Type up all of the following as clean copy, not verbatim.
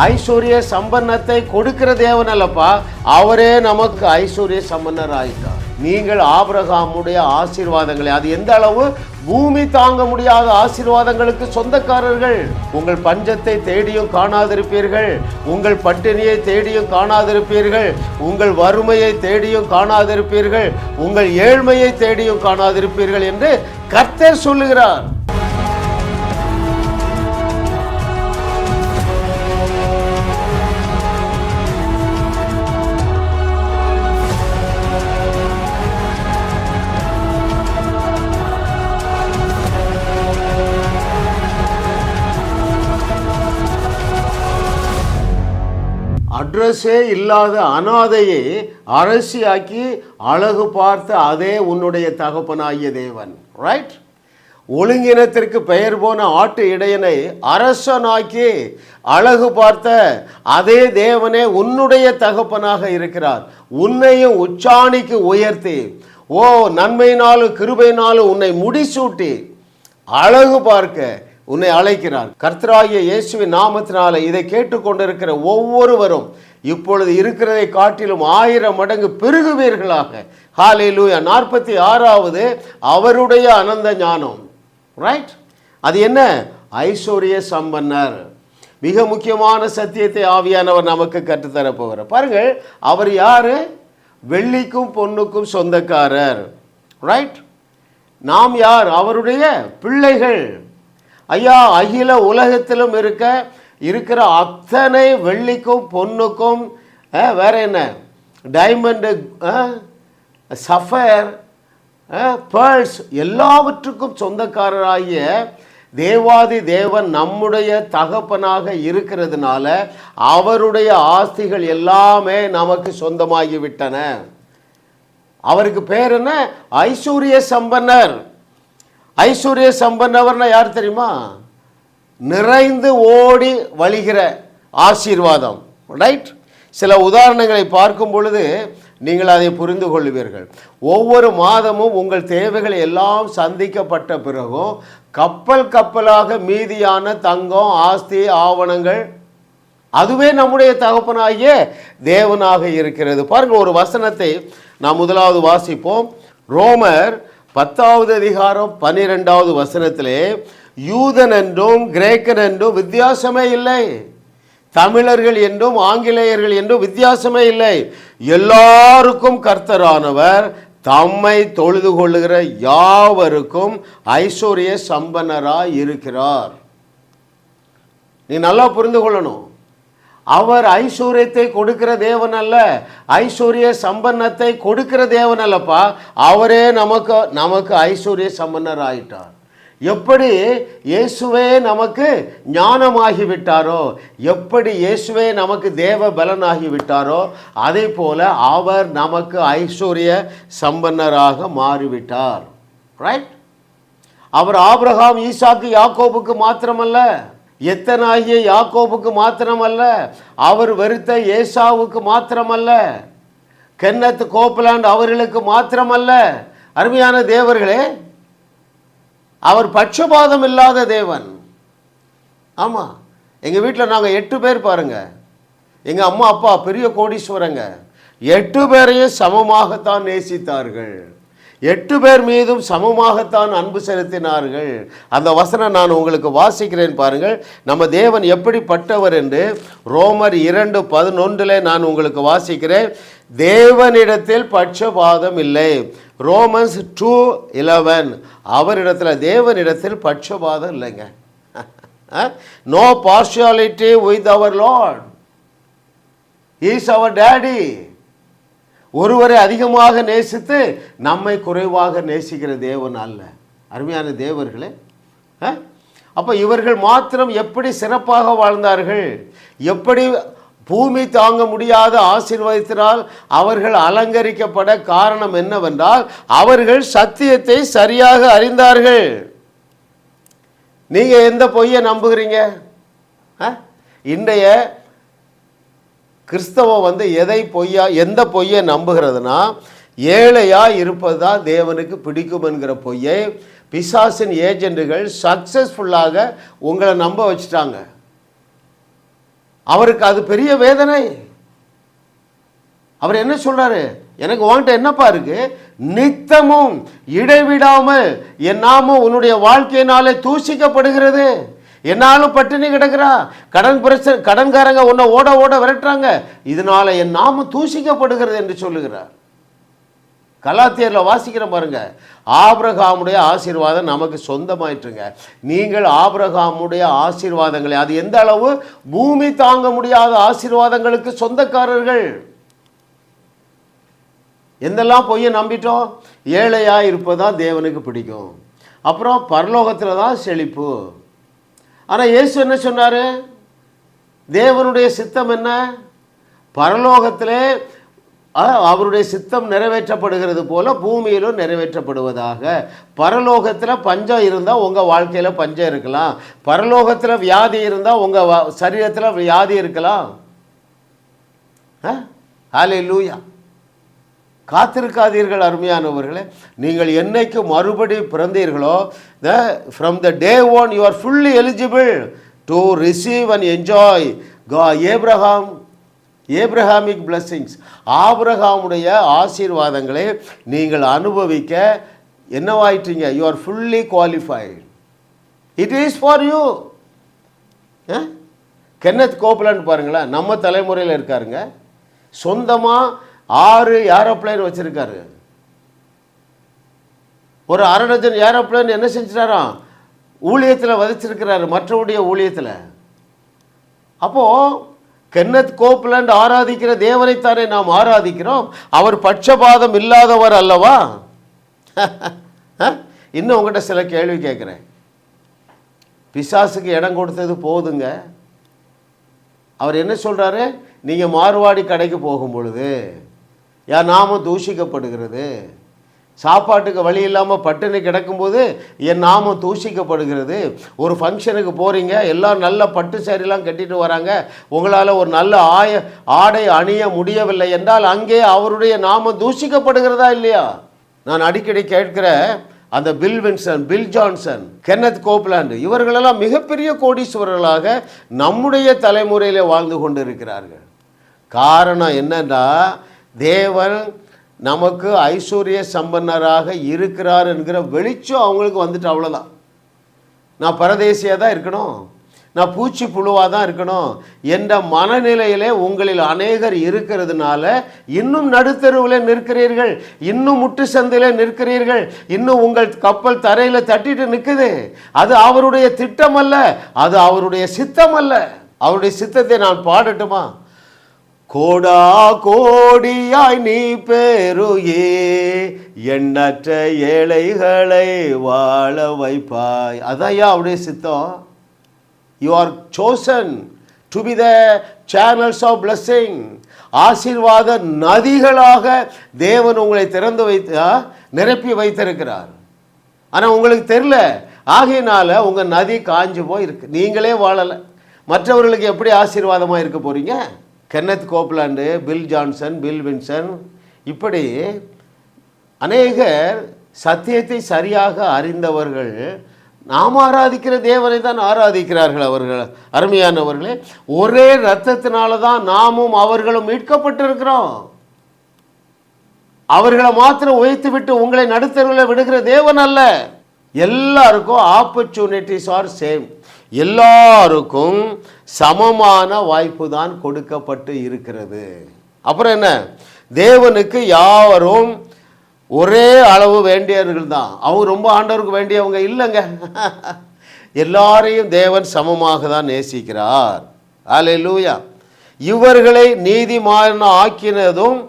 ஐஸ்வர்ய சம்பன்னத்தை கொடுக்கிற தேவன் அல்லப்பா, அவரே நமக்கு ஐஸ்வர்ய சம்பன்னர் ஆயிட்டார். நீங்கள் ஆபிரகாமுடைய ஆசீர்வாதங்களை, அது எந்த அளவு, பூமி தாங்க முடியாத ஆசீர்வாதங்களுக்கு சொந்தக்காரர்கள். உங்கள் பஞ்சத்தை தேடியும் காணாதிருப்பீர்கள், உங்கள் பட்டினியை தேடியும் காணாதிருப்பீர்கள், உங்கள் வறுமையை தேடியும் காணாதிருப்பீர்கள், உங்கள் ஏழ்மையை தேடியும் காணாதிருப்பீர்கள் என்று கர்த்தர் சொல்லுகிறார். அட்ரஸே இல்லாத அனாதையை அரசியாக்கி அழகு பார்த்த அதே உன்னுடைய தகப்பனாகிய தேவன். ரைட்? ஒழுங்கினத்திற்கு பெயர் போன ஆட்டு இடையனை அரசனாக்கி அழகு பார்த்த அதே தேவனே உன்னுடைய தகப்பனாக இருக்கிறார். உன்னையும் உச்சாணிக்கு உயர்த்தி, நன்மையினாலும் கிருபையினாலும் உன்னை முடிசூட்டி அழகு பார்க்க உன்னை அழைக்கிறார். கர்த்தராகிய இயேசுவின் நாமத்தினால இதை கேட்டுக்கொண்டிருக்கிற ஒவ்வொருவரும் இப்பொழுது இருக்கிறதை காட்டிலும் 1000 மடங்கு பெருகுவீர்களாக. ஹல்லேலூயா. 46வது அவருடைய அனந்த ஞானம். ரைட்? அது என்ன? ஐஸ்வர்ய சம்பன்னர். மிக முக்கியமான சத்தியத்தை ஆவியானவர் நமக்கு கற்றுத்தர போகிறார். பாருங்கள், அவர் யாரு? வெள்ளிக்கும் பொன்னுக்கும் சொந்தக்காரர். ரைட்? நாம் யார்? அவருடைய பிள்ளைகள். ஐயா, அகில உலகத்திலும் இருக்கிற அத்தனை வெள்ளிக்கும் பொன்னுக்கும், வேற என்ன, டைமண்டு, சஃபயர், பேர்ல்ஸ், எல்லாவற்றுக்கும் சொந்தக்காரராகிய தேவாதி தேவன் நம்முடைய தகப்பனாக இருக்கிறதுனால அவருடைய ஆஸ்திகள் எல்லாமே நமக்கு சொந்தமாகிவிட்டன. அவருக்கு பேர் என்ன? ஐஸ்வர்ய சம்பன்னர். ஐஸ்வர்ய சம்பன்னவர்னா யார் தெரியுமா? நிறைந்து ஓடி வழிகிற ஆசீர்வாதம். ரைட்? சில உதாரணங்களை பார்க்கும் பொழுது நீங்கள் அதை புரிந்து கொள்வீர்கள். ஒவ்வொரு மாதமும் உங்கள் தேவைகள் எல்லாம் சந்திக்கப்பட்ட பிறகும் கப்பல் கப்பலாக மீதியான தங்கம், ஆஸ்தி, ஆவணங்கள், அதுவே நம்முடைய தகப்பனாகிய தேவனாக இருக்கிறது. பாருங்கள், ஒரு வசனத்தை நாம் முதலாவது வாசிப்போம். ரோமர் 10வது அதிகாரம் 12வது வசனத்திலே, யூதன் என்றும் கிரேக்கன் என்றும் வித்தியாசமே இல்லை, தமிழர்கள் என்றும் ஆங்கிலேயர்கள் என்றும் வித்தியாசமே இல்லை, எல்லாருக்கும் கர்த்தரானவர் தம்மை தொழுது கொள்ளுகிற யாவருக்கும் ஐஸ்வர்ய சம்பன்னராய் இருக்கிறார். நீ நல்லா புரிந்து கொள்ளணும். அவர் ஐஸ்வர்யத்தை கொடுக்கிற தேவன் அல்ல, ஐஸ்வர்ய சம்பன்னத்தை கொடுக்கிற தேவன் அல்லப்பா. அவரே நமக்கு ஐஸ்வர்ய சம்பன்னர் ஆயிட்டார். எப்படி இயேசுவே நமக்கு ஞானமாகிவிட்டாரோ, எப்படி இயேசுவே நமக்கு தேவ பலனாகிவிட்டாரோ, அதே போல அவர் நமக்கு ஐஸ்வர்ய சம்பன்னராக மாறிவிட்டார். ரைட்? அவர் ஆபிரகாம், ஈசாக்கு, யாக்கோபுக்கு மாத்திரமல்ல, எத்தனாகிய யாக்கோபுக்கு மாத்திரமல்ல, அவர் வெறுத்த ஏசாவுக்கு மாத்திரமல்ல, கென்னத் கோப்லாண்ட் அவர்களுக்கு மாத்திரமல்ல. அருமையான தேவர்களே, அவர் பட்சபாதம் இல்லாத தேவன். ஆமாம், எங்கள் வீட்டில் நாங்கள் 8 பேர் பாருங்க. எங்கள் அம்மா அப்பா பெரிய கோடீஸ்வரங்க. 8 பேரையும் சமமாகத்தான் நேசித்தார்கள். 8 பேர் மீதும் சமமாகத்தான் அன்பு செலுத்தினார்கள். அந்த வசனம் நான் உங்களுக்கு வாசிக்கிறேன் பாருங்கள். நம்ம தேவன் எப்படிப்பட்டவர் என்று ரோமர் 2:11 நான் உங்களுக்கு வாசிக்கிறேன். தேவனிடத்தில் பட்சபாதம் இல்லை. ரோமன்ஸ் 2:11, அவரிடத்தில், தேவனிடத்தில் பட்சபாதம் இல்லைங்க. No partiality with our Lord. He is our daddy. ஒருவரை அதிகமாக நேசித்து நம்மை குறைவாக நேசிக்கிற தேவன் அல்ல. அருமையான தேவர்களே, அப்போ இவர்கள் மாத்திரம் எப்படி சிறப்பாக வாழ்ந்தார்கள், எப்படி பூமி தாங்க முடியாத ஆசீர்வாதத்தினால் அவர்கள் அலங்கரிக்கப்பட காரணம் என்னவென்றால் அவர்கள் சத்தியத்தை சரியாக அறிந்தார்கள். நீங்கள் எந்த பொய்யை நம்புகிறீங்க? இன்றைய கிறிஸ்தவம் எந்த பொய்யை நம்புகிறதுனா, ஏழையா இருப்பது தான் தேவனுக்கு பிடிக்கும் என்கிற பொய்யை பிசாசின் ஏஜென்ட்டுகள் சக்சஸ்ஃபுல்லாக உங்களை நம்ப வச்சுட்டாங்க. அவருக்கு அது பெரிய வேதனை. அவர் என்ன சொல்றாரு? எனக்கு உன்கிட்ட என்னப்பா இருக்கு? நித்தமும் இடைவிடாமல் என் நாமம் உன்னுடைய வாழ்க்கையினாலே தூசிக்கப்படுகிறது. என்னாலும் பட்டினி கிடக்கிறா, கடன்காரங்க உன்னை ஓட ஓட விரட்டுறாங்க, இதனால என் நாமம் தூசிக்கப்படுகிறது என்று சொல்லுகிறார். கலாத்தியரில் வாசிக்கிற பாருங்க, ஆபிரகாமுடைய ஆசீர்வாதம் நமக்கு சொந்தமாயிட்டுங்க. நீங்கள் ஆபிரகாமுடைய ஆசீர்வாதங்களை, அது எந்த அளவு? பூமி தாங்க முடியாத ஆசீர்வாதங்களுக்கு சொந்தக்காரர்கள். எந்தெல்லாம் பொய்யை நம்பிட்டோம்? ஏழையா இருப்பதான் தேவனுக்கு பிடிக்கும், அப்புறம் பரலோகத்தில் தான் செழிப்பு. ஆனால் இயேசு என்ன சொன்னார்? தேவனுடைய சித்தம் என்ன? பரலோகத்திலே அவருடைய சித்தம் நிறைவேற்றப்படுகிறது போல பூமியிலும் நிறைவேற்றப்படுவதாக. பரலோகத்தில் பஞ்சம் இருந்தால் உங்கள் வாழ்க்கையில் பஞ்சம் இருக்கலாம், பரலோகத்தில் வியாதி இருந்தால் உங்கள் சரீரத்தில் வியாதி இருக்கலாம். ஹல்லேலூயா. காத்திருக்காதீர்கள் அருமையானவர்களே. நீங்கள் என்னைக்கு மறுபடி பிறந்தீர்களோ, from the day one you are fully eligible to receive and enjoy Abrahamic blessings. ஆபிரகாமுடைய ஆசீர்வாதங்களை நீங்கள் அனுபவிக்க என்னவாயிட்டீங்க? You are fully qualified. It is for you. Kenneth Copeland பாருங்களேன், நம்ம தலைமுறையில் இருக்காருங்க. சொந்தமாக 6 ஏரோப்ளைன் வச்சிருக்காரு. ஒரு 1/2 டஜன் ஏரோப்ளைன் என்ன செஞ்சிட்டாராம்? ஊழியத்தில் வதிச்சிருக்கிறாரு, மற்றவருடைய ஊழியத்தில். அப்போது கென்னத் கோப்லாண்ட் ஆராதிக்கிற தேவனைத்தானே நாம் ஆராதிக்கிறோம். அவர் பட்சபாதம் இல்லாதவர் அல்லவா? இன்னும் உங்கள்கிட்ட சில கேள்வி கேட்குறேன். பிசாசுக்கு இடம் கொடுத்தது போதுங்க. அவர் என்ன சொல்கிறாரு? நீங்கள் மார்வாடி கடைக்கு போகும் பொழுது என் நாமம் தூஷிக்கப்படுகிறது, சாப்பாட்டுக்கு வழி இல்லாமல் பட்டினி கிடக்கும்போது என் நாமம் தூஷிக்கப்படுகிறது. ஒரு ஃபங்க்ஷனுக்கு போகிறீங்க, எல்லாம் நல்ல பட்டு சேரிலாம் கட்டிட்டு வராங்க, உங்களால் ஒரு நல்ல ஆடை அணிய முடியவில்லை என்றால் அங்கே அவருடைய நாமம் தூஷிக்கப்படுகிறதா இல்லையா? நான் அடிக்கடி கேட்கிற அந்த Bill Winston, Bill Johnson, Kenneth Copeland, இவர்களெல்லாம் மிகப்பெரிய கோடீஸ்வரர்களாக நம்முடைய தலைமுறையில் வாழ்ந்து கொண்டு இருக்கிறார்கள். காரணம் என்னன்னா, தேவன் நமக்கு ஐஸ்வர்ய சம்பன்னராக இருக்கிறார் என்கிற வெளிச்சம் அவங்களுக்கு வந்துட்டு. அவ்வளோதான். நான் பரதேசியாக தான் இருக்கணும், நான் பூச்சி புழுவாக தான் இருக்கணும் என்ற மனநிலையிலே உங்களில் அநேகர் இருக்கிறதுனால இன்னும் நடுத்தருவில் நிற்கிறீர்கள், இன்னும் முட்டு சந்தையில் நிற்கிறீர்கள், இன்னும் உங்கள் கப்பல் தரையில் தட்டிட்டு நிற்குது. அது அவருடைய திட்டம் அல்ல, அது அவருடைய சித்தம் அல்ல. அவருடைய சித்தத்தை நான் பாடட்டுமா? கோடா கோடியாய் நீ பெருகே, எண்ணற்ற ஏழைகளை வாழ வைப்பாய். அதையா அவருடைய சித்தம். You are chosen to be the channels of blessing. ஆசீர்வாத நதிகளாக தேவன் உங்களை திறந்து நிரப்பி வைத்திருக்கிறார். ஆனால் உங்களுக்கு தெரியல. ஆகையினால உங்கள் நதி காஞ்சு போய் இருக்கு, நீங்களே வாழலை. மற்றவர்களுக்கு எப்படி ஆசீர்வாதமாக இருக்க போகிறீங்க? Kenneth Copeland, Bill Johnson, Bill Winston, இப்படி அநேகர் சத்தியத்தை சரியாக அறிந்தவர்கள் நாம் ஆராதிக்கிற தேவனை தான் ஆராதிக்கிறார்கள். அவர்கள் அருமையானவர்களே, ஒரே இரத்தத்தினால தான் நாமும் அவர்களும் மீட்கப்பட்டிருக்கிறோம். அவர்களை மாத்திரம் உயர்த்தி விட்டு உங்களை நடுத்தருவில் விடுகிற தேவன் அல்ல. எல்லாருக்கும் ஆப்பர்ச்சுனிட்டிஸ் ஆர் சேம். எல்லாருக்கும் சமமான வாய்ப்பு தான் கொடுக்கப்பட்டு இருக்கிறது. அப்புறம் என்ன? தேவனுக்கு யாவரும் ஒரே அளவு வேண்டியவர்கள் தான். அவங்க ரொம்ப ஆண்டவருக்கு வேண்டியவங்க இல்லைங்க. எல்லாரையும் தேவன் சமமாக தான் நேசிக்கிறார். அல்லேலூயா. இவர்களை நீதிமான ஆக்கினதும்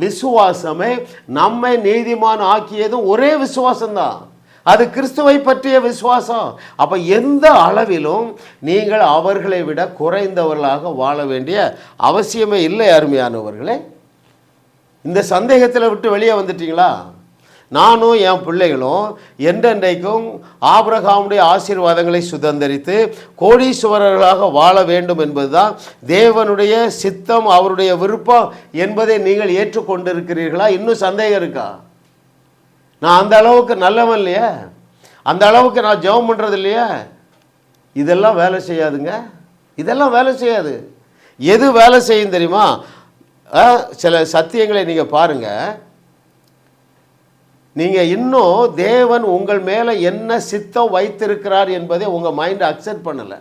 விசுவாசமே, நம்மை நீதிமான் ஆக்கியதும் ஒரே விசுவாசம்தான். அது கிறிஸ்துவை பற்றிய விசுவாசம். அப்போ எந்த அளவிலும் நீங்கள் அவர்களை விட குறைந்தவர்களாக வாழ வேண்டிய அவசியமே இல்லை. அருமையானவர்களே, இந்த சந்தேகத்தில் விட்டு வெளியே வந்துட்டீங்களா? நானும் என் பிள்ளைகளும் என்றென்றைக்கும் ஆபிரகாமுடைய ஆசீர்வாதங்களை சுதந்திரித்து கோடீஸ்வரர்களாக வாழ வேண்டும் என்பதுதான் தேவனுடைய சித்தம், அவருடைய விருப்பம் என்பதை நீங்கள் ஏற்றுக்கொண்டிருக்கிறீர்களா? இன்னும் சந்தேகம் இருக்கா? நான் அந்த அளவுக்கு நல்லவன் இல்லையா? அந்த அளவுக்கு நான் ஜெபம் பண்ணுறது இல்லையா? இதெல்லாம் வேலை செய்யாதுங்க. இதெல்லாம் வேலை செய்யாது. எது வேலை செய்யும் தெரியுமா? சில சத்தியங்களை நீங்கள் பாருங்கள். நீங்கள் இன்னும் தேவன் உங்கள் மேலே என்ன சித்தம் வைத்திருக்கிறார் என்பதை உங்கள் மைண்டை அக்செப்ட் பண்ணலை.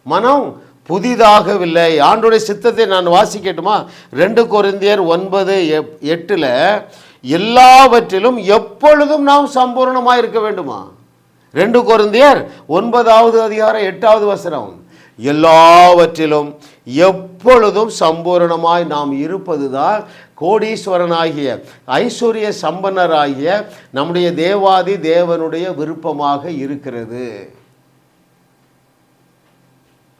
மனம் புதிதாகவில்லை. ஆண்டோடைய சித்தத்தை நான் வாசிக்கட்டுமா? 2 கொரிந்தியர் 9:8 எல்லாவற்றிலும் எப்பொழுதும் நாம் சம்பூர்ணமாக இருக்க வேண்டுமா? 2 கொரிந்தியர் 9:8 எல்லாவற்றிலும் எப்பொழுதும் சம்பூரணமாய் நாம் இருப்பதுதான் கோடீஸ்வரனாகிய ஐஸ்வர்ய சம்பன்னராகிய நம்முடைய தேவாதி தேவனுடைய விருப்பமாக இருக்கிறது.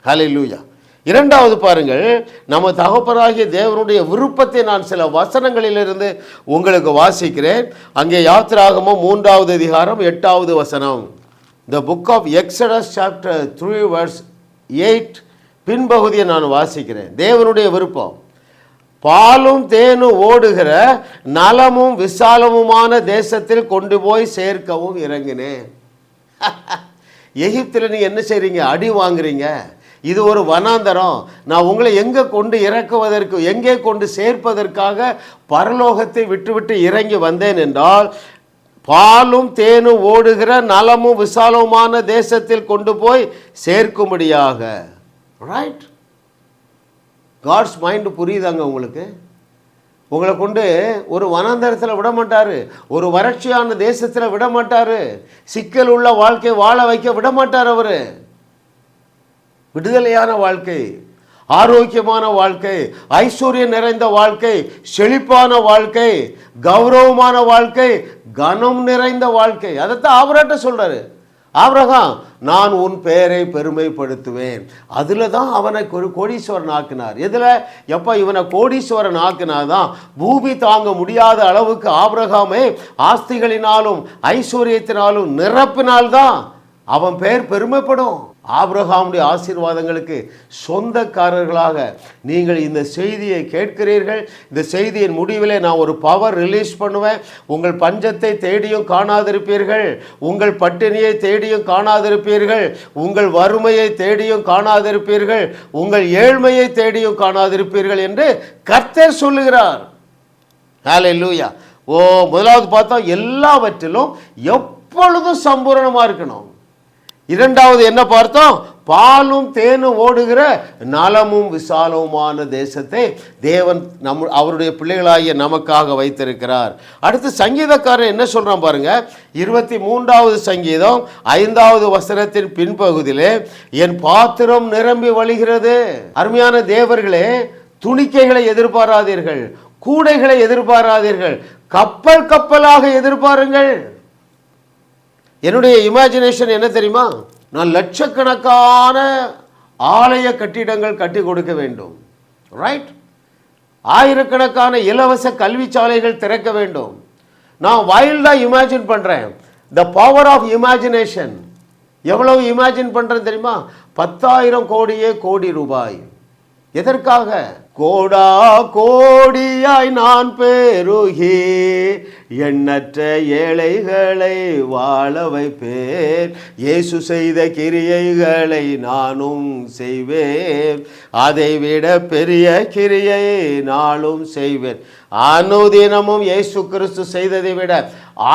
ஹல்லேலூயா. இரண்டாவது பாருங்கள், நம்ம தகப்பனாகிய தேவனுடைய விருப்பத்தை நான் சில வசனங்களிலிருந்து உங்களுக்கு வாசிக்கிறேன். அங்கே யாத்திராகமம் 3வது அதிகாரம் 8வது வசனம். The book of Exodus chapter 3 verse 8 பின்பகுதியை நான் வாசிக்கிறேன். தேவனுடைய விருப்பம், பாலும் தேனும் ஓடுகிற நலமும் விசாலமுமான தேசத்தில் கொண்டு போய் சேர்க்கவும் இறங்கினேன். எகிப்தில் நீங்கள் என்ன செய்கிறீங்க? அடி வாங்குறீங்க. இது ஒரு வனாந்தரம். நான் உங்களை எங்கே கொண்டு இறக்குவதற்கு, எங்கே கொண்டு சேர்ப்பதற்காக பரலோகத்தை விட்டுவிட்டு இறங்கி வந்தேன் என்றால், பாலும் தேனும் ஓடுகிற நலமும் விசாலமுமான தேசத்தில் கொண்டு போய் சேர்க்கும்படியாக. ரைட்? காட்ஸ் மைண்டு புரியுதாங்க உங்களுக்கு? உங்களை கொண்டு ஒரு வனாந்தரத்தில் விட மாட்டார், ஒரு வறட்சியான தேசத்தில் விட மாட்டார், சிக்கல் உள்ள வாழ்க்கை வாழ வைக்க விட மாட்டார். அவர் விடுதலையான வாழ்க்கை, ஆரோக்கியமான வாழ்க்கை, ஐஸ்வர்யம் நிறைந்த வாழ்க்கை, செழிப்பான வாழ்க்கை, கௌரவமான வாழ்க்கை, கனம் நிறைந்த வாழ்க்கை. அதைத்தான் ஆபிரகாம்ட்ட சொல்றாரு. ஆபிரகாம், நான் உன் பெயரை பெருமைப்படுத்துவேன். அதில் தான் அவனை கோடீஸ்வரன் ஆக்கினார். எதில்? எப்போ இவனை கோடீஸ்வரன் ஆக்கினாதான் பூமி தாங்க முடியாத அளவுக்கு ஆபிரகாமை ஆஸ்திகளினாலும் ஐஸ்வர்யத்தினாலும் நிரப்பினால்தான் அவன் பெயர் பெருமைப்படும். ஆபிரகாமுடைய ஆசீர்வாதங்களுக்கு சொந்தக்காரர்களாக நீங்கள் இந்த செய்தியை கேட்கிறீர்கள். இந்த செய்தியின் முடிவிலே நான் ஒரு பவர் ரிலீஸ் பண்ணுவேன். உங்கள் பஞ்சத்தை தேடியும் காணாதிருப்பீர்கள், உங்கள் பட்டினியை தேடியும் காணாதிருப்பீர்கள், உங்கள் வறுமையை தேடியும் காணாதிருப்பீர்கள், உங்கள் ஏழ்மையை தேடியும் காணாதிருப்பீர்கள் என்று கர்த்தர் சொல்லுகிறார். ஹல்லேலூயா. முதலாவது பார்த்தோம், எல்லாவற்றிலும் எப்பொழுதும் சம்பூரணமாக இருக்கணும். இரண்டாவது என்ன பார்த்தோம்? பாலும் தேனும் ஓடுகிற நலமும் விசாலமுமான தேசத்தை தேவன் அவருடைய பிள்ளைகளாகிய நமக்காக வைத்திருக்கிறார். அடுத்து சங்கீதக்காரன் என்ன சொல்றான் பாருங்க. 23வது சங்கீதம் 5வது வசனத்தின் பின்பகுதியிலே, என் பாத்திரம் நிரம்பி வழிகிறது. அருமையான தேவர்களே, துணிக்கைகளை எதிர்பாராதீர்கள், கூடைகளை எதிர்பாராதீர்கள், கப்பல் கப்பலாக எதிர்பாருங்கள். என்னுடைய இமேஜினேஷன் என்ன தெரியுமா? நான் லட்சக்கணக்கான ஆலய கட்டிடங்கள் கட்டி கொடுக்க வேண்டும். ரைட்? ஆயிரக்கணக்கான இலவச கல்வி சாலைகள் திறக்க வேண்டும். நான் வைல்டாக இமேஜின் பண்ணுறேன். The power of imagination. எவ்வளவு இமேஜின் பண்ணுறேன் தெரியுமா? 10,000 கோடியே கோடி ரூபாய். எதற்காக? கோடா கோடியாய் நான் பெருகி எண்ணற்ற ஏழைகளை வாழ வைப்பேன். இயேசு செய்த கிரியைகளை நானும் செய்வேன், அதைவிட பெரிய கிரியை நாளும் செய்வேன். அனுதினமும் இயேசு கிறிஸ்து செய்ததை விட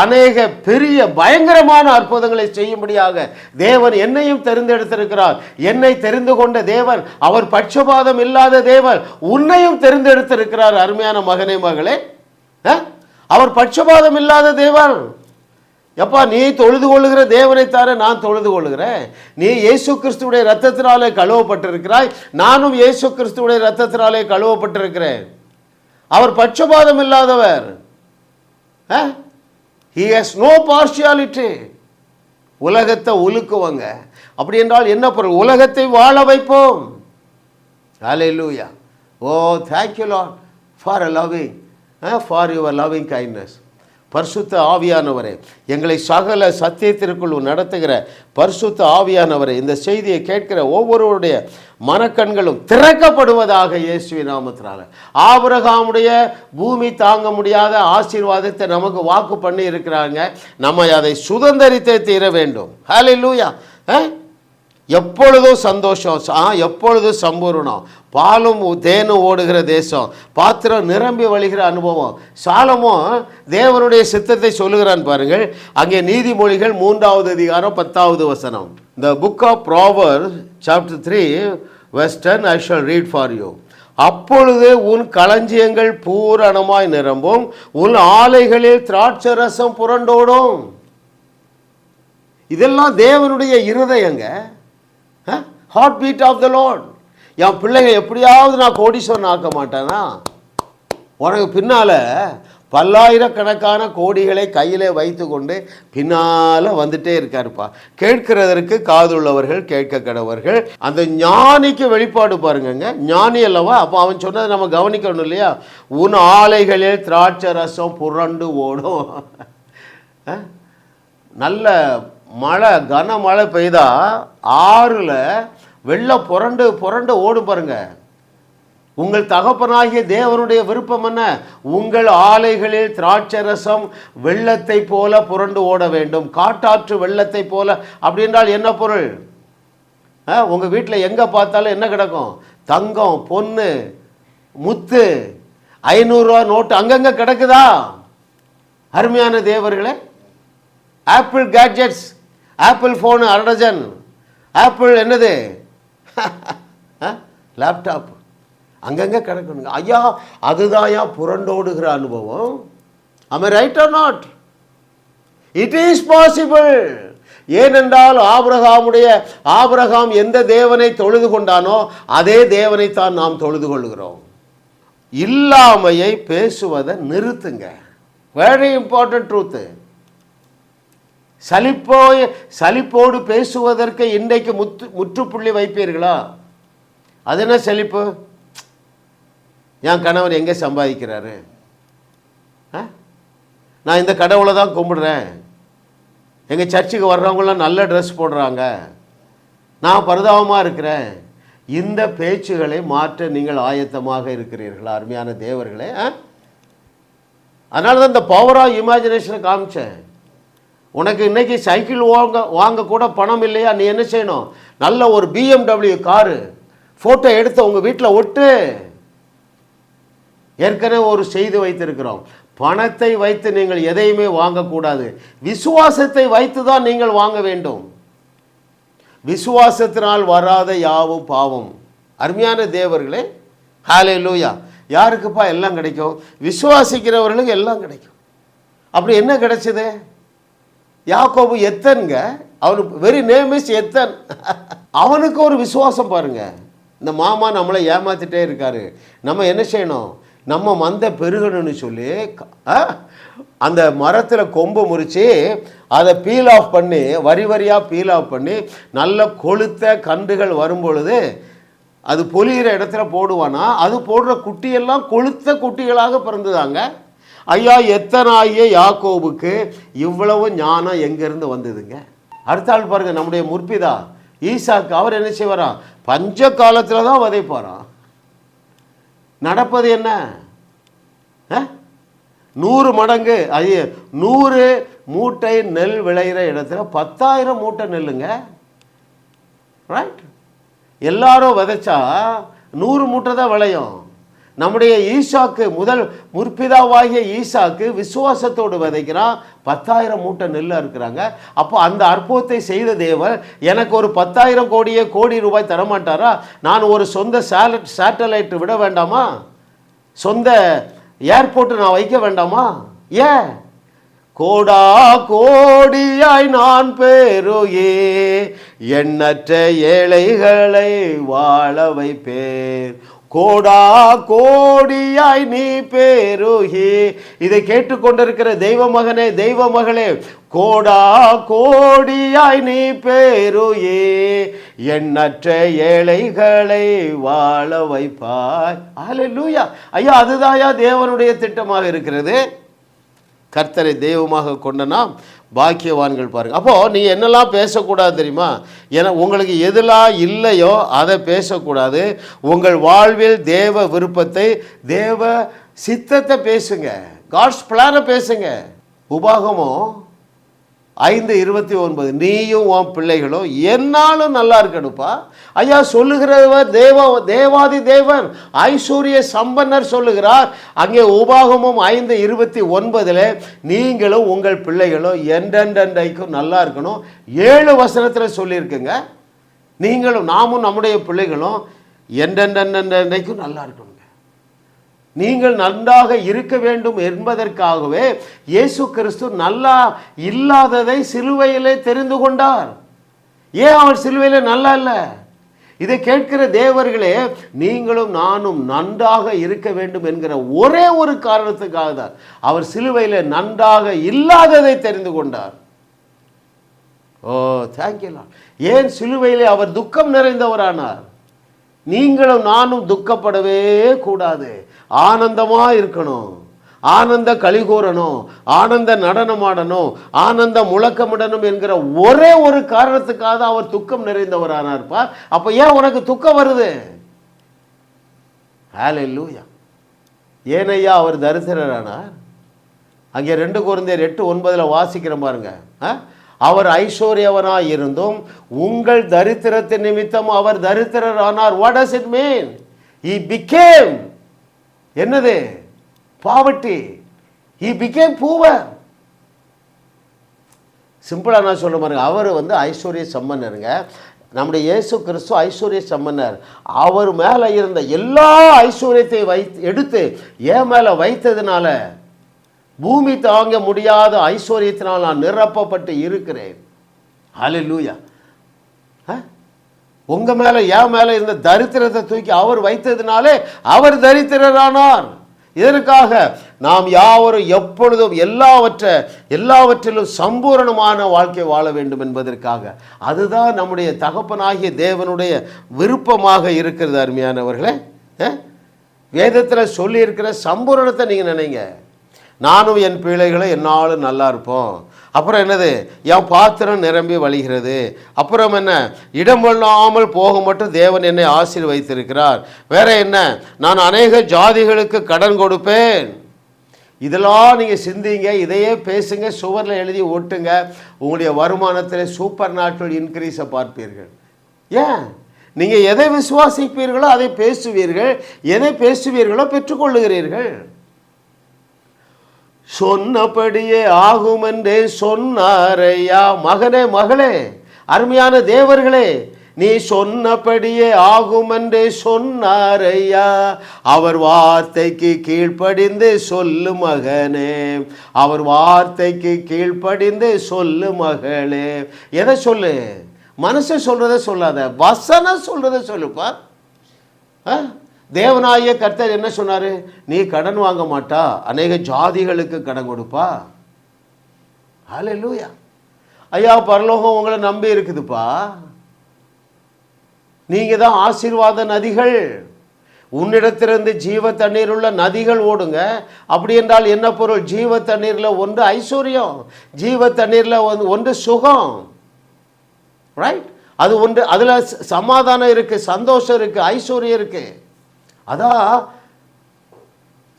அநேக பெரிய பயங்கரமான அற்புதங்களை செய்யும்படியாக தேவன் என்னையும் தெரிந்தெடுத்திருக்கிறார். என்னை தெரிந்து கொண்ட தேவன், அவர் பட்சபாதம் இல்லாத தேவன், உன்னையும் தெரிந்தெடுத்திருக்கிறார். அருமையான மகனே மகளே, அவர் பட்சபாதம் இல்லாத தேவன். எப்பா, நீ தொழுது கொள்ளுகிற தேவனைத்தானே நான் தொழுது கொள்ளுகிறேன். நீ இயேசு கிறிஸ்துவுடைய இரத்தத்தினாலே கழுவப்பட்டிருக்கிறாய், நானும் இயேசு கிறிஸ்துவுடைய இரத்தத்தினாலே கழுவப்பட்டிருக்கிறேன். அவர் பட்சபாதம் இல்லாதவர். He has no partiality. உலகத்தை உலுக்குவாங்க. அப்படி என்றால் என்ன பொருள்? உலகத்தை வாழ வைப்போம். Hallelujah. Oh, thank you Lord for your loving kindness. பரிசுத்த ஆவியானவரே, எங்களை சகல சத்தியத்திற்குள் நடத்துகிற பரிசுத்த ஆவியானவரே, இந்த செய்தியை கேட்கிற ஒவ்வொருவருடைய மனக்கண்களும் திறக்கப்படுவதாக இயேசுவின் நாமத்தினால. ஆபிரகாமுடைய பூமி தாங்க முடியாத ஆசீர்வாதத்தை நமக்கு வாக்கு பண்ணி இருக்கிறாங்க. நம்ம அதை சுதந்தரித்தே தீர வேண்டும். ஹல்லேலூயா. எப்பொழுதும் சந்தோஷம், எப்பொழுதும் சம்பூர்ணம், பாலும் தேனும் ஓடுகிற தேசம், பாத்திரம் நிரம்பி வழிகிற அனுபவம். சாலமோன் தேவனுடைய சித்தத்தை சொல்லுகிறான் பாருங்கள். அங்கே நீதிமொழிகள் 3வது அதிகாரம் 10வது வசனம். The book of Proverbs chapter 3 verse 10 I shall read for you. அப்பொழுது உன் களஞ்சியங்கள் பூரணமாய் நிரம்பும், உன் ஆலைகளில் திராட்சரசம் புரண்டோடும். இதெல்லாம் தேவனுடைய இருதயங்க, heart beat of the Lord. என் பிள்ளைங்க எப்படியாவது நான் கோடீஸ்வரன் ஆக்க மாட்டேனா? உனக்கு பின்னால் பல்லாயிரக்கணக்கான கோடிகளை கையிலே வைத்து கொண்டு பின்னால் வந்துட்டே இருக்காருப்பா. கேட்கிறதற்கு காதுள்ளவர்கள் கேட்க கடவர்கள். அந்த ஞானிக்கு வெளிப்பாடு பாருங்கங்க, ஞானி அல்லவா? அப்போ அவன் சொன்னதை நம்ம கவனிக்கணும் இல்லையா? உன் ஆலைகளில் திராட்சை ரசம் புரண்டு ஓடும். நல்ல மழை, கனமழை பெய்தா ஆறுல வெள்ளம் புரண்டு புரண்டு ஓடும் பாருங்க. உங்கள் தகப்பனாகிய தேவனுடைய விருப்பம் என்ன? உங்கள் ஆலைகளில் திராட்சரசம் வெள்ளத்தை போல புரண்டு ஓட வேண்டும், காட்டாற்று வெள்ளத்தை போல. அப்படின்றால் என்ன பொருள்? உங்கள் வீட்டில் எங்கே பார்த்தாலும் என்ன கிடக்கும்? தங்கம், பொண்ணு, முத்து, 500 ரூபா நோட்டு அங்கங்கே கிடக்குதா? அருமையான தேவர்களே, ஆப்பிள் கேட்ஜெட்ஸ், ஆப்பிள் ஃபோனு அரடஜன், ஆப்பிள் என்னது லேப்டாப் அங்கங்கே கிடக்கணுங்க. ஐயா, அதுதான்யா புரண்டோடுகிற அனுபவம். am I right or not? it is possible. ஏனென்றால் ஆபிரகாம் எந்த தேவனை தொழுது கொண்டானோ அதே தேவனை தான் நாம் தொழுது கொள்கிறோம். இல்லாமையை பேசுவதை நிறுத்துங்க. Very important truth. சலிப்போடு பேசுவதற்கு இன்றைக்கு முற்றுப்புள்ளி வைப்பீர்களா? அது என்ன சலிப்பு? என் கணவர் எங்கே சம்பாதிக்கிறாரு, நான் இந்த கடவுளை தான் கும்பிடுறேன், எங்கள் சர்ச்சுக்கு வர்றவங்களாம் நல்ல ட்ரெஸ் போடுறாங்க, நான் பரிதாபமாக இருக்கிறேன். இந்த பேச்சுகளை மாற்ற நீங்கள் ஆயத்தமாக இருக்கிறீர்களா அருமையான தேவர்களே? அதனால தான் இந்த பவர் ஆஃப் இமேஜினேஷனை காமிச்சேன். உனக்கு இன்னைக்கு சைக்கிள் வாங்க கூட பணம் இல்லையா? நீ என்ன செய்யணும்? நல்ல ஒரு BMW காரு ஃபோட்டோ எடுத்து உங்கள் வீட்டில் ஒட்டு. ஏற்கனவே ஒரு செய்தி வைத்திருக்கிறோம். பணத்தை வைத்து நீங்கள் எதையுமே வாங்கக்கூடாது, விசுவாசத்தை வைத்து தான் நீங்கள் வாங்க வேண்டும். விசுவாசத்தினால் வராத யாவும் பாவம். அருமையான தேவர்களே, ஹல்லேலூயா. யாருக்குப்பா எல்லாம் கிடைக்கும்? விசுவாசிக்கிறவர்களுக்கு எல்லாம் கிடைக்கும். அப்படி என்ன கிடைச்சது? யாக்கோபு எத்தன்ங்க, அவனுக்கு வெரி நேம் இஸ் எத்தன். அவனுக்கு ஒரு விசுவாசம் பாருங்க. இந்த மாமா நம்மளை ஏமாத்திட்டே இருக்காரு, நம்ம என்ன செய்யணும்? நம்ம மந்த பெருகணும்னு சொல்லி அந்த மரத்தில் கொம்பு முறித்து அதை பீல் ஆஃப் பண்ணி, வரி வரியாக பீல் ஆஃப் பண்ணி, நல்ல கொளுத்த கன்றுகள் வரும்பொழுது அது பொலிகிற இடத்துல போடுவானா, அது போடுற குட்டியெல்லாம் கொளுத்த குட்டிகளாக பிறந்துதாங்க. ஐயா, எத்தனாகிய யாக்கோபுக்கு இவ்வளவு ஞானம் எங்கேருந்து வந்ததுங்க? அடுத்த ஆள் பாருங்க, நம்முடைய முற்பிதா ஈசாக்கு. அவர் என்ன செய்வாராம்? பஞ்ச காலத்தில் தான் விதைப்பாராம். நடப்பது என்ன? 100 மடங்கு, 100 மூட்டை நெல் விளையிற இடத்துல 10,000 மூட்டை நெல்லுங்க. ரைட்? எல்லாரும் விதைச்சா 100 மூட்டை தான் விளையும். நம்முடைய ஈசாக்கு, முதல் முற்பிதாவாகிய ஈசாக்கு விசுவாசத்தோடு விதைக்கிறான், 10,000 மூட்டை நெல் இருக்கிறாங்க. அப்போ அந்த அற்புதத்தை செய்த தேவன் எனக்கு ஒரு 10,000 கோடி ரூபாய் தரமாட்டாரா? நான் ஒரு சொந்த சேட்டலைட் விட வேண்டாமா? சொந்த ஏர்போர்ட் நான் வைக்க வேண்டாமா? ஏன்? கோடா கோடியாய் நான் பெருகே, எண்ணற்ற ஏழைகளை வாழ வைப்பேர். கோடா கோடியாய் நீ பெருகி. இதை கேட்டுக்கொண்டிருக்கிற தெய்வ மகனே, தெய்வ மகளே, கோடா கோடியாய் நீ பெருகி, எண்ணற்ற ஏழைகளை வாழ வைப்பாய். ஹல்லேலூயா. ஐயா, அதுதாயா தேவனுடைய திட்டமாக இருக்கிறது. கர்த்தரை தெய்வமாக கொண்ட நாம் பாக்கியவான்கள் பாருங்கள். அப்போது நீங்கள் என்னெல்லாம் பேசக்கூடாது தெரியுமா? ஏன்னா உங்களுக்கு எதெல்லாம் இல்லையோ அதை பேசக்கூடாது. உங்கள் வாழ்வில் தேவ விருப்பத்தை, தேவ சித்தத்தை பேசுங்க, காட்ஸ் பிளானை பேசுங்க. உபாகமம் 5:29 நீயும் உன் பிள்ளைகளும் என்னாலும் நல்லா இருக்கணுப்பா. ஐயா சொல்லுகிறவர் தேவாதி தேவன் ஐஸ்வர்ய சம்பன்னர் சொல்லுகிறார். அங்கே உபாகமம் 5:29 நீங்களும் உங்கள் பிள்ளைகளும் என்றென்றைக்கும் நல்லா இருக்கணும். 7 வசனத்தில் சொல்லியிருக்குங்க. நீங்களும் நாமும் நம்முடைய பிள்ளைகளும் என்றென்றைக்கும் நல்லா இருக்கணும். நீங்கள் நன்றாக இருக்க வேண்டும் என்பதற்காகவே இயேசு கிறிஸ்து நல்லா இல்லாததை சிலுவையிலே தெரிந்து கொண்டார். ஏன் அவர் சிலுவையிலே நல்லா இல்லை? இதை கேட்கிற தேவர்களே, நீங்களும் நானும் நன்றாக இருக்க வேண்டும் என்கிற ஒரே ஒரு காரணத்துக்காக தான் அவர் சிலுவையிலே நன்றாக இல்லாததை தெரிந்து கொண்டார். ஓ தேங்க்யூ லார்ட். ஏன் சிலுவையிலே அவர் துக்கம் நிறைந்தவரானார்? நீங்களும் நானும் துக்கப்படவே கூடாது. ஆனந்தமா இருக்கணும், ஆனந்த களி கூறணும், ஆனந்த நடனமாடணும், ஆனந்த முழக்கமிடணும் என்கிற ஒரே ஒரு காரணத்துக்காக அவர் துக்கம் நிறைந்தவரானார்ப்பா. அப்ப ஏன் உனக்கு துக்கம் வருது? ஹல்லேலூயா. ஏனையா அவர் தரித்திரரானார்? அங்கே 2 கொரிந்தியர் 8:9 வாசிக்கிற பாருங்க. அவர் ஐஸ்வர்யவனாய் இருந்தும் உங்கள் தரித்திரத்தின் நிமித்தம் அவர் தரித்திரரானார். What does it mean? he became என்னது? poverty. he became poor. சிம்பிளா நான் சொல்ல பாருங்க. அவர் ஐஸ்வர்ய சம்பன்னருங்க. நம்முடைய இயேசு கிறிஸ்து ஐஸ்வர்ய சம்பன்னர். அவர் மேல இருந்த எல்லா ஐஸ்வர்யத்தை எடுத்து என் மேல வைத்ததுனால பூமி தாங்க முடியாத ஐஸ்வர்யத்தினால் நான் நிரப்பப்பட்டு இருக்கிறேன். ஹல்லேலூயா. உங்க மேல என் மேல இருந்த தரித்திரத்தை தூக்கி அவர் வைத்ததினாலே அவர் தரித்திரரானார். இதற்காக நாம் யாவரும் எப்பொழுதும் எல்லாவற்றிலும் சம்பூரணமான வாழ்க்கை வாழ வேண்டும் என்பதற்காக. அதுதான் நம்முடைய தகப்பனாகிய தேவனுடைய விருப்பமாக இருக்கிறது. அருமையானவர்களே, வேதத்தில் சொல்லி இருக்கிற சம்பூரணத்தை நீங்க நினைங்க. நானும் என் பிள்ளைகளை என்னாலும் நல்லா இருப்போம். அப்புறம் என்னது? என் பாத்திரம் நிரம்பி வழிகிறது. அப்புறம் என்ன? இடமில்லாமல் போக மட்டும் தேவன் என்னை ஆசீர்வதித்திருக்கிறார். வேற என்ன? நான் அநேக ஜாதிகளுக்கு கடன் கொடுப்பேன். இதெல்லாம் நீங்கள் சிந்திங்க, இதையே பேசுங்க, சுவரில் எழுதி ஒட்டுங்க. உங்களுடைய வருமானத்தில் சூப்பர் நேச்சுரல் இன்க்ரீஸை பார்ப்பீர்கள். ஏன்? நீங்கள் எதை விசுவாசிப்பீர்களோ அதை பேசுவீர்கள், எதை பேசுவீர்களோ பெற்றுக்கொள்ளுகிறீர்கள். சொன்னபடியே ஆகும் என்றே சொன்னாரையா. மகனே மகளே, அருமையான தேவர்களே, நீ சொன்னபடியே ஆகும் என்றே சொன்னாரையா. அவர் வார்த்தைக்கு கீழ்ப்படிந்து சொல்லு மகனே, அவர் வார்த்தைக்கு கீழ்ப்படிந்து சொல்லு மகளே. எதை சொல்லு? மனுஷன் சொல்றதை சொல்லாத, வசனம் சொல்றதை சொல்லுப்பா. தேவனாகிய கர்த்தர் என்ன சொன்னாரு? நீ கடன் வாங்க மாட்டா, அநேக ஜாதிகளுக்கு கடன் கொடுப்பா. ஹல்லேலூயா. ஐயா, பரலோகம் உங்களை நம்பி இருக்குதுப்பா. நீங்க தான் ஆசீர்வாத நதிகள். உன்னிடத்திலிருந்து ஜீவ தண்ணீர் உள்ள நதிகள் ஓடுங்க. அப்படி என்றால் என்ன பொருள்? ஜீவ தண்ணீர்ல ஒன்று ஐஸ்வர்யம், ஜீவ தண்ணீர்ல ஒன்று சுகம். ரைட்? அது ஒன்று. அதுல சமாதானம் இருக்கு, சந்தோஷம் இருக்கு, ஐஸ்வர்யம் இருக்கு. அதான்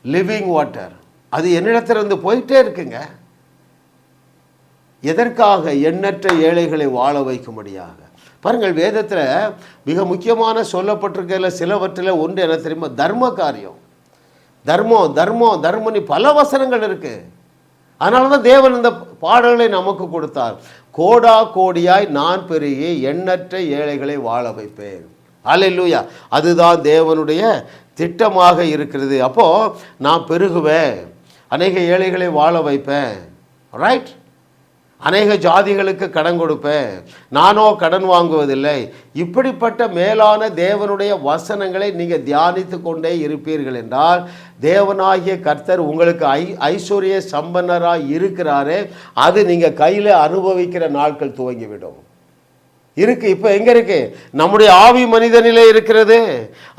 லிவிங் வாட்டர். அது என்னிடத்திலிருந்து போயிட்டே இருக்குங்க. எதற்காக? எண்ணற்ற ஏழைகளை வாழ வைக்கும்படியாக. பாருங்கள், வேதத்தில் மிக முக்கியமான சொல்லப்பட்டிருக்கிற சிலவற்றில் ஒன்று என்ன தெரியுமா? தர்ம காரியம். தர்மம் தர்மம் தர்மனி பல வசனங்கள் இருக்கு. அதனால தான் தேவன் இந்த பாடல்களை நமக்கு கொடுத்தார். கோடா கோடியாய் நான் பெருகி எண்ணற்ற ஏழைகளை வாழ வைப்பேன். ஹல்லேலூயா. அதுதான் தேவனுடைய திட்டமாக இருக்கிறது. அப்போ நான் பெருகுவேன், அநேக ஏழைகளை வாழ வைப்பேன். ரைட்? அநேக ஜாதிகளுக்கு கடன் கொடுப்பேன், நானோ கடன் வாங்குவதில்லை. இப்படிப்பட்ட மேலான தேவனுடைய வசனங்களை நீங்கள் தியானித்து கொண்டே இருப்பீர்கள் என்றால் தேவனாகிய கர்த்தர் உங்களுக்கு ஐஸ்வர்ய சம்பன்னராக இருக்கிறாரே, அது நீங்கள் கையில் அனுபவிக்கிற நாட்கள் துவங்கிவிடும். இருக்கு. இப்போ எங்க இருக்கு? நம்முடைய ஆவி மனிதனிலே இருக்கிறது.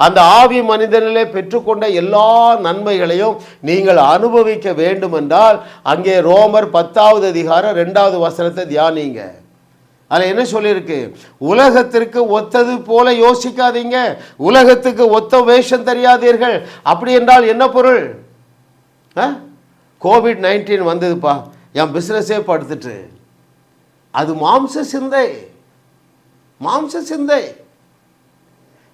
அந்த ஆவி மனிதனிலே பெற்றுக்கொண்ட எல்லா நன்மைகளையும் நீங்கள் அனுபவிக்க வேண்டும் என்றால் அங்கே ரோமர் 10வது அதிகாரம் 2வது வசனத்தை தியானிங்க. அதில் என்ன சொல்லியிருக்கு? உலகத்திற்கு ஒத்தது போல யோசிக்காதீங்க, உலகத்துக்கு ஒத்த வேஷம் தெரியாதீர்கள். அப்படி என்றால் என்ன பொருள்? கோவிட்-19 வந்ததுப்பா, என் பிஸ்னஸே படுத்துட்டு, அது மாம்ச சிந்தை. மாம்ச சிந்தை.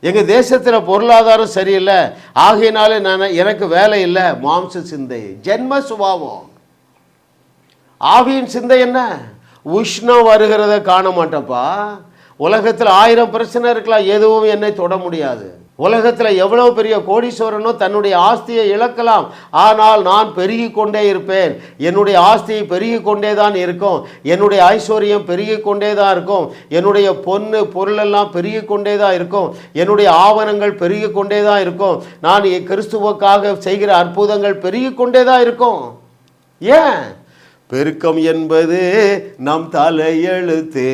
எங்கள் தேசத்தில் பொருளாதாரம் சரியில்லை, ஆகையினாலே எனக்கு வேலை இல்லை. மாம்ச சிந்தை. ஜென்ம சுபாவம். ஆவியின் சிந்தை என்ன? உஷ்ணம் வருகிறத காண மாட்டேன்ப்பா. உலகத்தில் 1000 பிரச்சனை இருக்கலாம், எதுவும் என்னை தொட முடியாது. உலகத்தில் எவ்வளோ பெரிய கோடீஸ்வரனோ தன்னுடைய ஆஸ்தியை இழக்கலாம், ஆனால் நான் பெருகி கொண்டே இருப்பேன். என்னுடைய ஆஸ்தியை பெருகி கொண்டே தான் இருக்கும். என்னுடைய ஐஸ்வர்யம் பெருகி கொண்டே தான் இருக்கும். என்னுடைய பொருளெல்லாம் பெருகி கொண்டே தான் இருக்கும். என்னுடைய ஆவணங்கள் பெருகி கொண்டே தான் இருக்கும். நான் கிறிஸ்துவுக்காக செய்கிற அற்புதங்கள் பெருகி கொண்டே தான் இருக்கும். ஏன்? பெருக்கம் என்பது நம் தலையெழுத்து,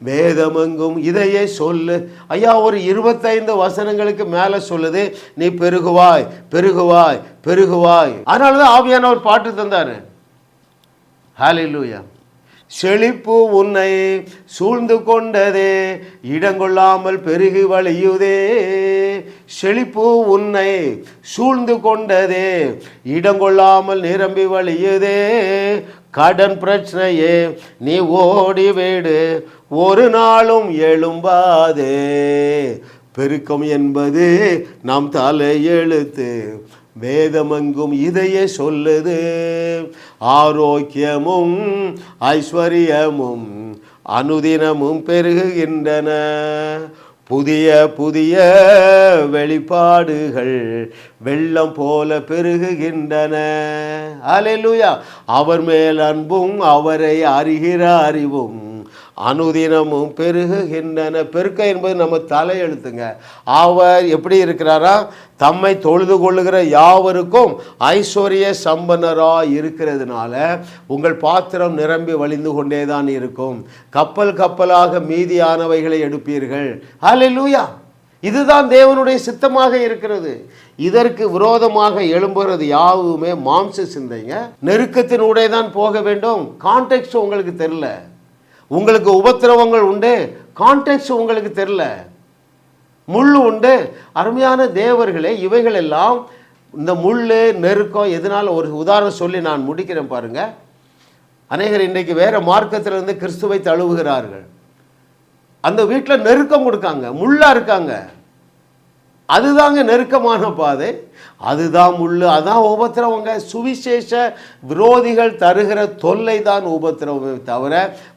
வேதமெங்கும் இதையே சொல்லு. ஐயா, ஒரு 25 வசனங்களுக்கு மேலே சொல்லுது, நீ பெருகுவாய் பெருகுவாய் பெருகுவாய். அதனால தான் ஆவியானவர் பாட்டு தந்தார். ஹல்லேலூயா. செழிப்பு உன்னை சூழ்ந்து கொண்டதே, இடங்கொள்ளாமல் பெருகி வழியுதே. செழிப்பு உன்னை சூழ்ந்து கொண்டதே, இடங்கொள்ளாமல் நிரம்பி வழியுதே. கடன் பிரச்சனையே நீ ஓடி வேடு, ஒரு நாளும் எழும்பாதே. பெருக்கம் என்பது நம் தலையெழுத்து, வேதமெங்கும் இதையே சொல்லுது. ஆரோக்கியமும் ஐஸ்வர்யமும் அனுதினமும் பெருகுகின்றன. புதிய புதிய வெளிப்பாடுகள் வெள்ளம் போல பெருகுகின்றன. அல்லேலூயா. அவர் மேல் அன்பும் அவரை அறிகிற அறிவும் அனுதினமும் பெருகுகின்றன. பெருக்க என்பது நம்ம தலையெழுத்துங்க. அவர் எப்படி இருக்கிறாரா? தம்மை தொழுது கொள்ளுகிற யாவருக்கும் ஐஸ்வர்ய சம்பன்னராக இருக்கிறதுனால உங்கள் பாத்திரம் நிரம்பி வழிந்து கொண்டே தான் இருக்கும். கப்பல் கப்பலாக மீதியானவைகளை எடுப்பீர்கள். ஹல்லேலூயா. இதுதான் தேவனுடைய சித்தமாக இருக்கிறது. இதற்கு விரோதமாக எழும்புகிறது யாவுமே மாம்ச சிந்தைங்க. நெருக்கத்தினூடே தான் போக வேண்டும். கான்டெக்ஸ்ட் உங்களுக்கு தெரியல. உங்களுக்கு உபத்திரவங்கள் உண்டு, கான்டெக்ஸ்ட் உங்களுக்கு தெரியல. முள் உண்டு. அருமையான தேவர்களே, இவைகள் எல்லாம் இந்த முள் நெருக்கம் எதனால், ஒரு உதாரணம் சொல்லி நான் முடிக்கிறேன் பாருங்க. அநேகர் இன்றைக்கு வேற மார்க்கத்திலிருந்து கிறிஸ்துவை தழுவுகிறார்கள். அந்த வீட்டில் நெருக்கம் கொடுக்காங்க, முள்ளா இருக்காங்க. அதுதாங்க நெருக்கமான பாதை, அதுதான் முள்ளு, அதான் உபத்திரவங்க. சுவிசேஷ விரோதிகள் தருகிற தொல்லை தான் உபத்திரவமே தவிர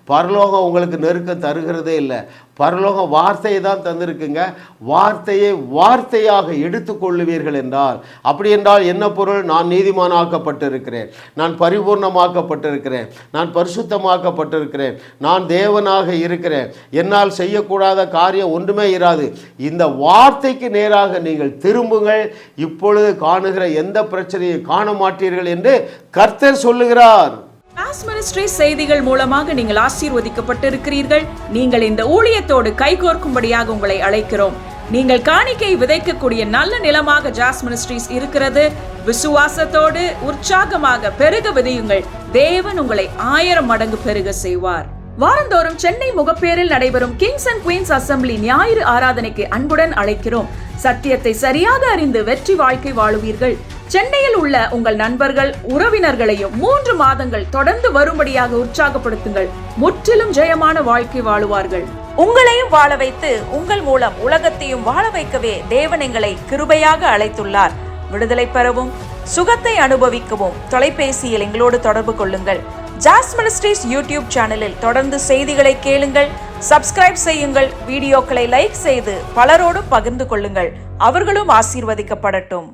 பரலோகம் உங்களுக்கு நெருக்கம் தருகிறதே இல்லை. பரலோகம் வார்த்தையை தான் தந்திருக்குங்க. வார்த்தையை வார்த்தையாக எடுத்துக்கொள்ளுவீர்கள் என்றால், அப்படி என்றால் என்ன பொருள்? நான் நீதிமானாக்கப்பட்டிருக்கிறேன், நான் பரிபூர்ணமாக்கப்பட்டிருக்கிறேன், நான் பரிசுத்தமாக்கப்பட்டிருக்கிறேன், நான் தேவனாக இருக்கிறேன், என்னால் செய்யக்கூடாத காரியம் ஒன்றுமே இராது. இந்த வார்த்தைக்கு நேராக நீங்கள் திரும்புங்கள், இப்பொழுது காணுகிற எந்த பிரச்சனையை காண மாட்டீர்கள் என்று கர்த்தர் சொல்லுகிறார். ஜாஸ் மினிஸ்ட்ரி செய்திகள் மூலமாக நீங்கள் ஆசீர்வதிக்கப்பட்டிருக்கிறீர்கள். நீங்கள் இந்த ஊழியத்தோடு கைகோர்க்கும்படியாக உங்களை அழைக்கிறோம். நீங்கள் காணிக்கை விதைக்கக்கூடிய நல்ல நிலமாக ஜாஸ் மினிஸ்ட்ரிஸ் இருக்கிறது. விசுவாசத்தோடு உற்சாகமாக பெருக விதையுங்கள். தேவன் உங்களை 1000 மடங்கு பெருக செய்வார். வாரந்தோறும் சென்னை முகப்பேரில் நடைபெறும் கிங்ஸ் அண்ட் குயின்ஸ் அசம்பிளி ஞாயிறு ஆராதனைக்கு அன்புடன் அழைக்கிறோம். சத்தியத்தை சரியாக அறிந்து வெற்றி வாழ்க்கை வாழுவீர்கள். சென்னையில் உள்ள உங்கள் நண்பர்கள் உறவினர்களையும் 3 மாதங்கள் தொடர்ந்து வரும்படியாக உற்சாகப்படுத்துங்கள். முற்றிலும் ஜெயமான வாழ்க்கை வாழுவார்கள். உங்களையும் வாழ வைத்து உங்கள் மூலம் உலகத்தையும் வாழ வைக்கவே தேவன் எங்களை கிருபையாக அழைத்துள்ளார். விடுதலை பெறவும் சுகத்தை அனுபவிக்கவும் தொலைபேசியில் எங்களோடு தொடர்பு கொள்ளுங்கள். ஜாஸ் மினிஸ்ட்ரீஸ் யூடியூப் சேனலில் தொடர்ந்து செய்திகளை கேளுங்கள். சப்ஸ்கிரைப் செய்யுங்கள். வீடியோக்களை லைக் செய்து பலரோடு பகிர்ந்து கொள்ளுங்கள். அவர்களும் ஆசீர்வதிக்கப்படட்டும்.